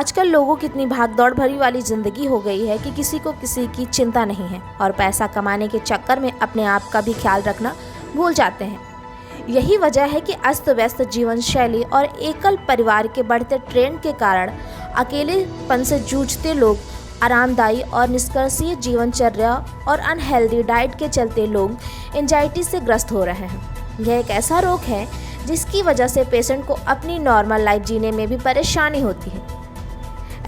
आजकल लोगों की इतनी भागदौड़ भरी वाली जिंदगी हो गई है कि किसी को किसी की चिंता नहीं है और पैसा कमाने के चक्कर में अपने आप का भी ख्याल रखना भूल जाते हैं। यही वजह है कि अस्त व्यस्त जीवन शैली और एकल परिवार के बढ़ते ट्रेंड के कारण अकेलेपन से जूझते लोग, आरामदायी और निष्कर्षीय जीवनचर्या और अनहेल्दी डाइट के चलते लोग एंजाइटी से ग्रस्त हो रहे हैं। यह एक ऐसा रोग है जिसकी वजह से पेशेंट को अपनी नॉर्मल लाइफ जीने में भी परेशानी होती है।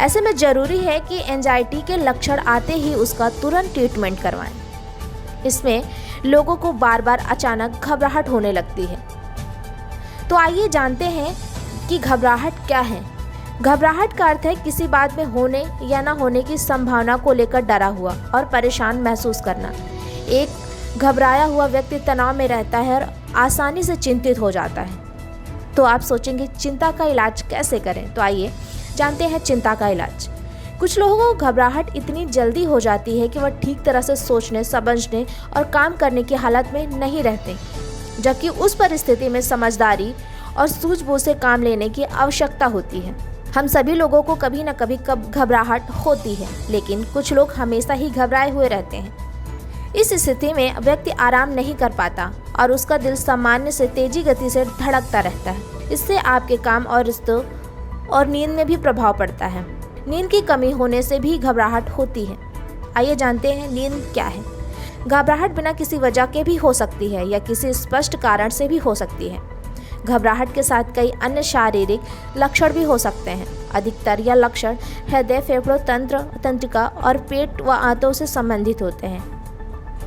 ऐसे में ज़रूरी है कि एंजाइटी के लक्षण आते ही उसका तुरंत ट्रीटमेंट करवाएं। इसमें लोगों को बार बार अचानक घबराहट होने लगती है। तो आइए जानते हैं कि घबराहट क्या है। घबराहट का अर्थ है किसी बात में होने या न होने की संभावना को लेकर डरा हुआ और परेशान महसूस करना। एक घबराया हुआ व्यक्ति तनाव में रहता है और आसानी से चिंतित हो जाता है। तो आप सोचेंगे चिंता का इलाज कैसे करें, तो आइए जानते हैं चिंता का इलाज। कुछ लोगों को घबराहट इतनी जल्दी हो जाती है कि वह ठीक तरह से सोचने, समझने और काम करने की हालत में नहीं रहते, जबकि उस परिस्थिति में समझदारी और सूझबूझ से काम लेने की आवश्यकता होती है। हम सभी लोगों को कभी न कभी घबराहट होती है, लेकिन कुछ लोग हमेशा ही घबराए हुए रहते हैं। इस स्थिति में व्यक्ति आराम नहीं कर पाता और उसका दिल सामान्य से तेजी गति से धड़कता रहता है। इससे आपके काम और रिश्तों और नींद में भी प्रभाव पड़ता है। नींद की कमी होने से भी घबराहट होती है। आइए जानते हैं नींद क्या है। घबराहट बिना किसी वजह के भी हो सकती है या किसी स्पष्ट कारण से भी हो सकती है। घबराहट के साथ कई अन्य शारीरिक लक्षण भी हो सकते हैं। अधिकतर यह लक्षण हृदय, फेफड़ों, तंत्रिका और पेट व आंतों से संबंधित होते हैं।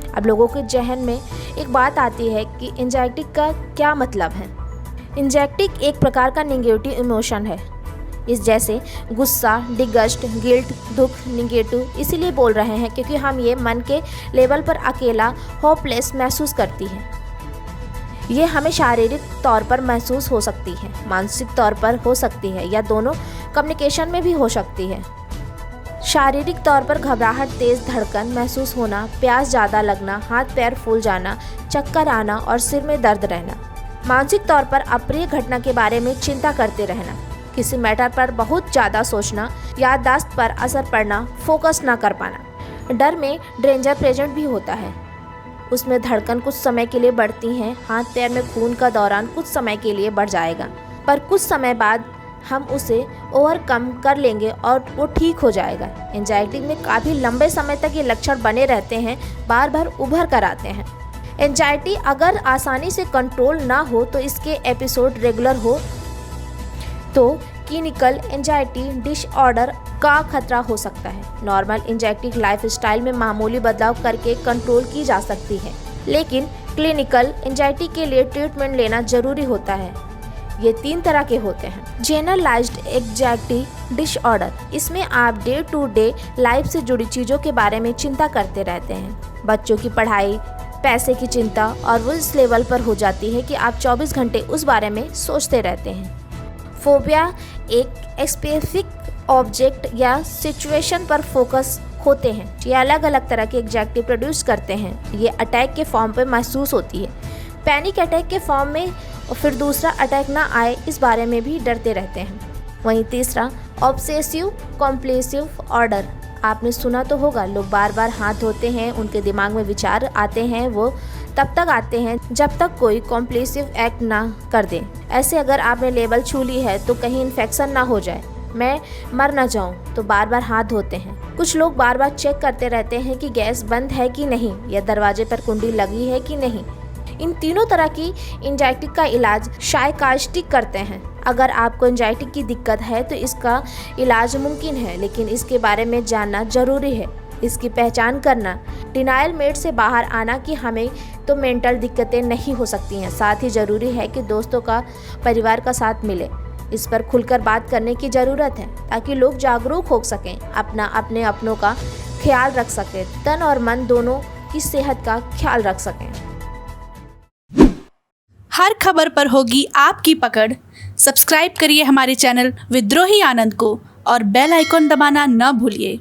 अब लोगों के जहन में एक बात आती है कि एंजाइटी का क्या मतलब है। एंजाइटी एक प्रकार का नेगेटिव इमोशन है। इस जैसे गुस्सा, डिगस्ट, गिल्ट, दुख, निगेटिव इसीलिए बोल रहे हैं क्योंकि हम ये मन के लेवल पर अकेला, होपलेस महसूस करती है। ये हमें शारीरिक तौर पर महसूस हो सकती है, मानसिक तौर पर हो सकती है या दोनों कम्युनिकेशन में भी हो सकती है। शारीरिक तौर पर घबराहट, तेज धड़कन महसूस होना, प्यास ज़्यादा लगना, हाथ पैर फूल जाना, चक्कर आना और सिर में दर्द रहना। मानसिक तौर पर अप्रिय घटना के बारे में चिंता करते रहना, किसी मैटर पर बहुत ज़्यादा सोचना, याददाश्त पर असर पड़ना, फोकस ना कर पाना। डर में डेंजर प्रेजेंट भी होता है। उसमें धड़कन कुछ समय के लिए बढ़ती हैं, हाथ पैर में खून का दौरान कुछ समय के लिए बढ़ जाएगा, पर कुछ समय बाद हम उसे ओवरकम कर लेंगे और वो ठीक हो जाएगा। एंजाइटी में काफ़ी लंबे समय तक ये लक्षण बने रहते हैं, बार बार उभर कर आते हैं। एंजाइटी अगर आसानी से कंट्रोल ना हो तो इसके एपिसोड रेगुलर हो तो क्लिनिकल एंजाइटी डिसऑर्डर का खतरा हो सकता है। नॉर्मल एंजाइटी लाइफस्टाइल में मामूली बदलाव करके कंट्रोल की जा सकती है, लेकिन क्लिनिकल एंजाइटी के लिए ट्रीटमेंट लेना जरूरी होता है। ये 3 तरह के होते हैं। जनरलाइज्ड एंजाइटी डिसऑर्डर, इसमें आप डे टू डे लाइफ से जुड़ी चीज़ों के बारे में चिंता करते रहते हैं। बच्चों की पढ़ाई, पैसे की चिंता और वो इस लेवल पर हो जाती है कि आप 24 घंटे उस बारे में सोचते रहते हैं। फोबिया एक स्पेसिफिक ऑब्जेक्ट या सिचुएशन पर फोकस होते हैं। ये अलग अलग तरह के एंजाइटी प्रोड्यूस करते हैं। ये अटैक के फॉर्म पे महसूस होती है, पैनिक अटैक के फॉर्म में, और फिर दूसरा अटैक ना आए इस बारे में भी डरते रहते हैं। वहीं तीसरा ऑब्सेसिव कॉम्पल्सिव ऑर्डर, आपने सुना तो होगा, लोग बार बार हाथ धोते हैं, उनके दिमाग में विचार आते हैं, वो तब तक आते हैं जब तक कोई कॉम्पल्सिव एक्ट ना कर दें। ऐसे अगर आपने लेबल छू ली है तो कहीं इन्फेक्शन ना हो जाए, मैं मर ना जाऊं, तो बार बार हाथ धोते हैं। कुछ लोग बार बार चेक करते रहते हैं कि गैस बंद है कि नहीं या दरवाजे पर कुंडी लगी है कि नहीं। इन तीनों तरह की एंजाइटी का इलाज साइकियाट्रिस्ट करते हैं। अगर आपको एंजाइटी की दिक्कत है तो इसका इलाज मुमकिन है, लेकिन इसके बारे में जानना जरूरी है, इसकी पहचान करना, डिनायल मोड से बाहर आना कि हमें तो मेंटल दिक्कतें नहीं हो सकती हैं। साथ ही ज़रूरी है कि दोस्तों का, परिवार का साथ मिले। इस पर खुलकर बात करने की ज़रूरत है ताकि लोग जागरूक हो सकें, अपनों का ख्याल रख सकें, तन और मन दोनों की सेहत का ख्याल रख सकें। हर खबर पर होगी आपकी पकड़। सब्सक्राइब करिए हमारे चैनल विद्रोही आनंद को और बेल आइकॉन दबाना न भूलिए।